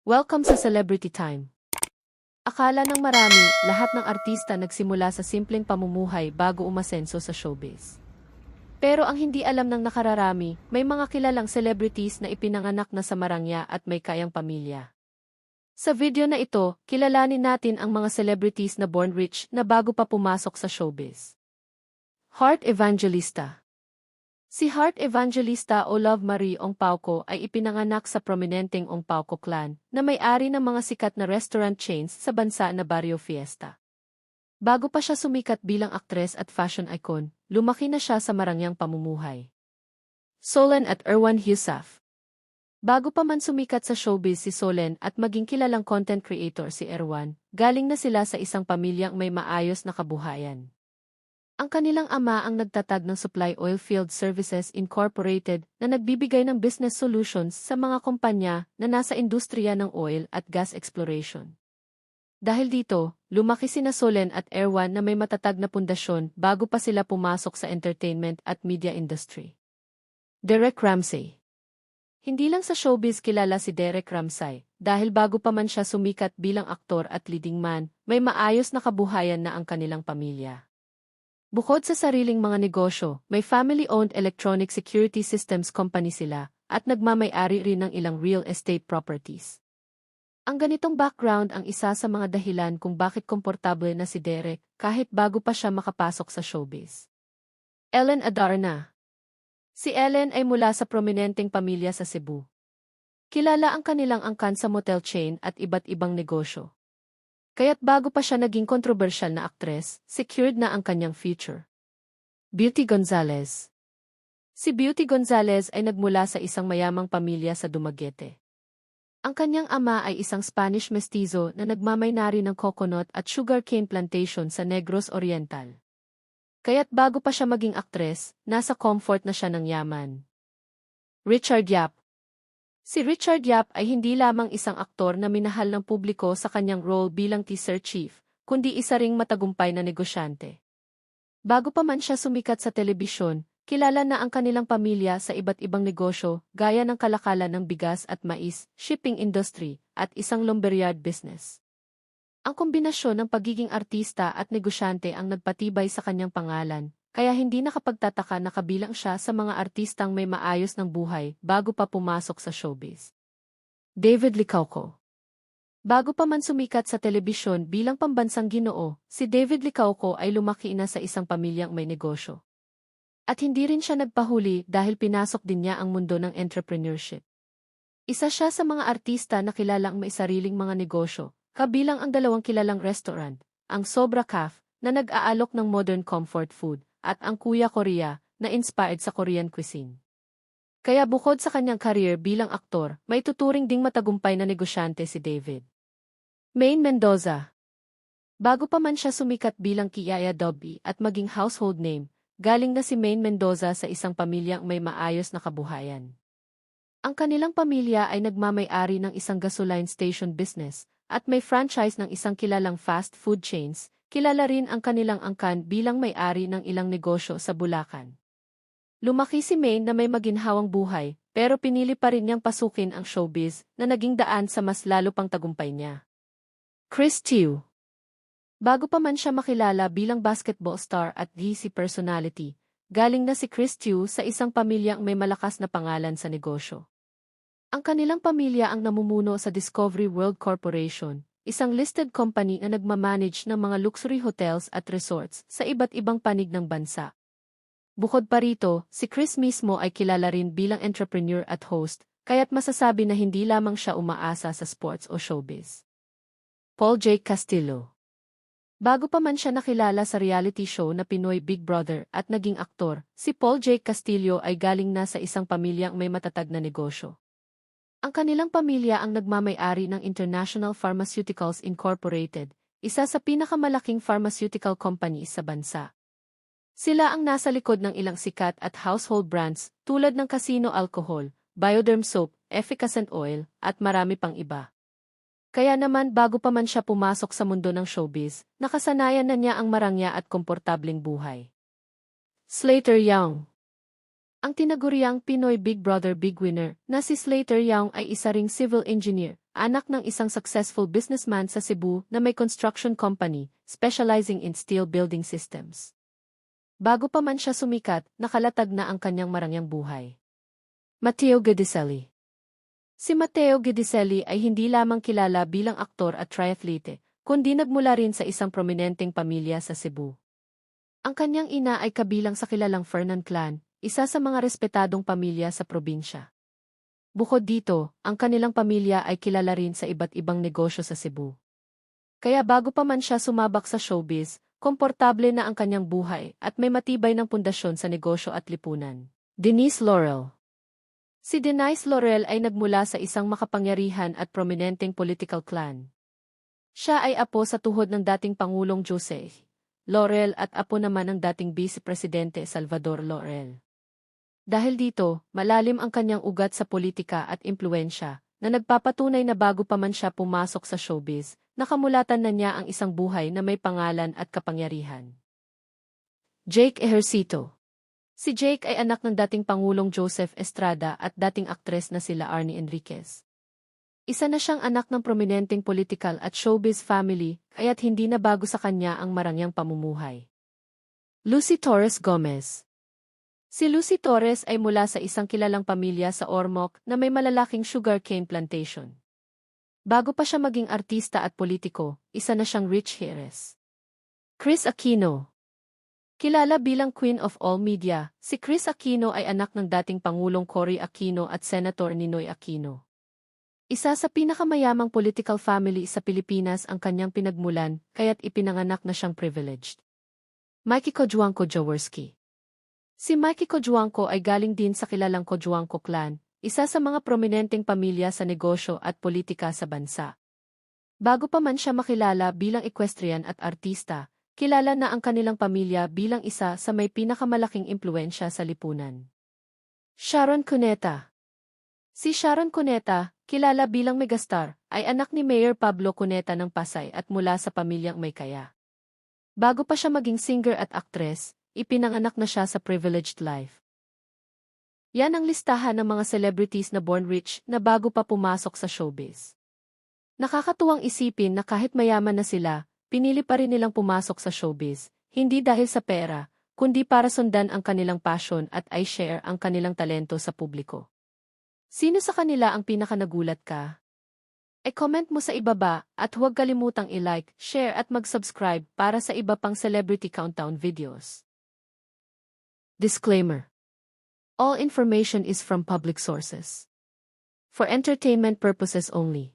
Welcome sa Celebrity Time. Akala ng marami, lahat ng artista nagsimula sa simpleng pamumuhay bago umasenso sa showbiz. Pero ang hindi alam ng nakararami, may mga kilalang celebrities na ipinanganak na sa marangya at may kayang pamilya. Sa video na ito, kilalanin natin ang mga celebrities na born rich na bago pa pumasok sa showbiz. Heart Evangelista. Si Heart Evangelista o Love Marie Ong Pauco ay ipinanganak sa prominenteng Ong Pauco clan na may-ari ng mga sikat na restaurant chains sa bansa na Barrio Fiesta. Bago pa siya sumikat bilang aktres at fashion icon, lumaki na siya sa marangyang pamumuhay. Solen at Erwan Heussaff. Bago pa man sumikat sa showbiz si Solen at maging kilalang content creator si Erwan, galing na sila sa isang pamilyang may maayos na kabuhayan. Ang kanilang ama ang nagtatag ng Supply Oilfield Services Incorporated na nagbibigay ng business solutions sa mga kumpanya na nasa industriya ng oil at gas exploration. Dahil dito, lumaki sina Solen at Erwan na may matatag na pundasyon bago pa sila pumasok sa entertainment at media industry. Derek Ramsay. Hindi lang sa showbiz kilala si Derek Ramsay, dahil bago pa man siya sumikat bilang aktor at leading man, may maayos na kabuhayan na ang kanilang pamilya. Bukod sa sariling mga negosyo, may family-owned electronic security systems company sila at nagmamay-ari rin ng ilang real estate properties. Ang ganitong background ang isa sa mga dahilan kung bakit komportable na si Derek kahit bago pa siya makapasok sa showbiz. Ellen Adarna. Si Ellen ay mula sa prominenteng pamilya sa Cebu. Kilala ang kanilang angkan sa motel chain at iba't ibang negosyo. Kaya't bago pa siya naging kontrobersyal na aktres, secured na ang kanyang future. Beauty Gonzalez. Si Beauty Gonzalez ay nagmula sa isang mayamang pamilya sa Dumaguete. Ang kanyang ama ay isang Spanish mestizo na nagmamaynari ng coconut at sugarcane plantation sa Negros Oriental. Kaya't bago pa siya maging aktres, nasa comfort na siya ng yaman. Richard Yap. Si Richard Yap ay hindi lamang isang aktor na minahal ng publiko sa kanyang role bilang teaser chief, kundi isa ring matagumpay na negosyante. Bago pa man siya sumikat sa telebisyon, kilala na ang kanilang pamilya sa iba't ibang negosyo gaya ng kalakalan ng bigas at mais, shipping industry, at isang lumberyard business. Ang kombinasyon ng pagiging artista at negosyante ang nagpatibay sa kanyang pangalan, kaya hindi nakapagtataka na kabilang siya sa mga artistang may maayos ng buhay bago pa pumasok sa showbiz. David Licauco. Bago pa man sumikat sa telebisyon bilang pambansang ginoo, si David Licauco ay lumaki na sa isang pamilyang may negosyo. At hindi rin siya nagpahuli dahil pinasok din niya ang mundo ng entrepreneurship. Isa siya sa mga artista na kilalang may sariling mga negosyo, kabilang ang dalawang kilalang restaurant, ang Sobra Cafe, na nag-aalok ng modern comfort food, at ang Kuya Korea, na inspired sa Korean cuisine. Kaya bukod sa kanyang career bilang aktor, may tuturing ding matagumpay na negosyante si David. Maine Mendoza. Bago pa man siya sumikat bilang Kiyaya Dobby at maging household name, galing na si Maine Mendoza sa isang pamilyang may maayos na kabuhayan. Ang kanilang pamilya ay nagmamay-ari ng isang gasoline station business at may franchise ng isang kilalang fast food chains. Kilala rin ang kanilang angkan bilang may-ari ng ilang negosyo sa Bulacan. Lumaki si Maine na may maginhawang buhay, pero pinili pa rin niyang pasukin ang showbiz na naging daan sa mas lalo pang tagumpay niya. Chris Chiu. Bago pa man siya makilala bilang basketball star at DC personality, galing na si Chris Chiu sa isang pamilyang may malakas na pangalan sa negosyo. Ang kanilang pamilya ang namumuno sa Discovery World Corporation, isang listed company na nagmamanage ng mga luxury hotels at resorts sa iba't ibang panig ng bansa. Bukod pa rito, si Chris mismo ay kilala rin bilang entrepreneur at host, kaya't masasabi na hindi lamang siya umaasa sa sports o showbiz. Paul J. Castillo. Bago pa man siya nakilala sa reality show na Pinoy Big Brother at naging aktor, si Paul J. Castillo ay galing na sa isang pamilyang may matatag na negosyo. Ang kanilang pamilya ang nagmamay-ari ng International Pharmaceuticals Incorporated, isa sa pinakamalaking pharmaceutical company sa bansa. Sila ang nasa likod ng ilang sikat at household brands tulad ng Casino Alcohol, Bioderm Soap, Efficacent Oil, at marami pang iba. Kaya naman bago pa man siya pumasok sa mundo ng showbiz, nakasanayan na niya ang marangya at komportableng buhay. Slater Young. Ang tinaguriang Pinoy Big Brother Big Winner na si Slater Young ay isa ring civil engineer, anak ng isang successful businessman sa Cebu na may construction company, specializing in steel building systems. Bago pa man siya sumikat, nakalatag na ang kanyang marangyang buhay. Matteo Guidicelli. Si Matteo Guidicelli ay hindi lamang kilala bilang aktor at triathlete, kundi nagmula rin sa isang prominenteng pamilya sa Cebu. Ang kanyang ina ay kabilang sa kilalang Fernan clan, isa sa mga respetadong pamilya sa probinsya. Bukod dito, ang kanilang pamilya ay kilala rin sa iba't ibang negosyo sa Cebu. Kaya bago pa man siya sumabak sa showbiz, komportable na ang kanyang buhay at may matibay ng pundasyon sa negosyo at lipunan. Denise Laurel. Si Denise Laurel ay nagmula sa isang makapangyarihan at prominenteng political clan. Siya ay apo sa tuhod ng dating Pangulong Jose Laurel at apo naman ng dating Vice Presidente Salvador Laurel. Dahil dito, malalim ang kanyang ugat sa politika at impluensya, na nagpapatunay na bago pa man siya pumasok sa showbiz, nakamulatan na niya ang isang buhay na may pangalan at kapangyarihan. Jake Ejercito. Si Jake ay anak ng dating Pangulong Joseph Estrada at dating aktres na sila Arnie Enriquez. Isa na siyang anak ng prominenteng political at showbiz family, kaya't hindi na bago sa kanya ang marangyang pamumuhay. Lucy Torres Gomez. Si Lucy Torres ay mula sa isang kilalang pamilya sa Ormoc na may malalaking sugarcane plantation. Bago pa siya maging artista at politiko, isa na siyang rich heiress. Chris Aquino. Kilala bilang Queen of All Media, si Chris Aquino ay anak ng dating Pangulong Cory Aquino at Senator Ninoy Aquino. Isa sa pinakamayamang political family sa Pilipinas ang kanyang pinagmulan, kaya't ipinanganak na siyang privileged. Mikey Cojuangco Jaworski. Si Mikey Cojuangco ay galing din sa kilalang Cojuangco clan, isa sa mga prominenteng pamilya sa negosyo at politika sa bansa. Bago pa man siya makilala bilang equestrian at artista, kilala na ang kanilang pamilya bilang isa sa may pinakamalaking impluensya sa lipunan. Sharon Cuneta. Si Sharon Cuneta, kilala bilang megastar, ay anak ni Mayor Pablo Cuneta ng Pasay at mula sa pamilyang may kaya. Bago pa siya maging singer at aktres, ipinanganak na siya sa privileged life. Yan ang listahan ng mga celebrities na born rich na bago pa pumasok sa showbiz. Nakakatuwang isipin na kahit mayaman na sila, pinili pa rin nilang pumasok sa showbiz, hindi dahil sa pera, kundi para sundan ang kanilang passion at i-share ang kanilang talento sa publiko. Sino sa kanila ang pinakanagulat ka? I-comment mo sa ibaba at huwag kalimutang i-like, share at mag-subscribe para sa iba pang celebrity countdown videos. Disclaimer. All information is from public sources. For entertainment purposes only.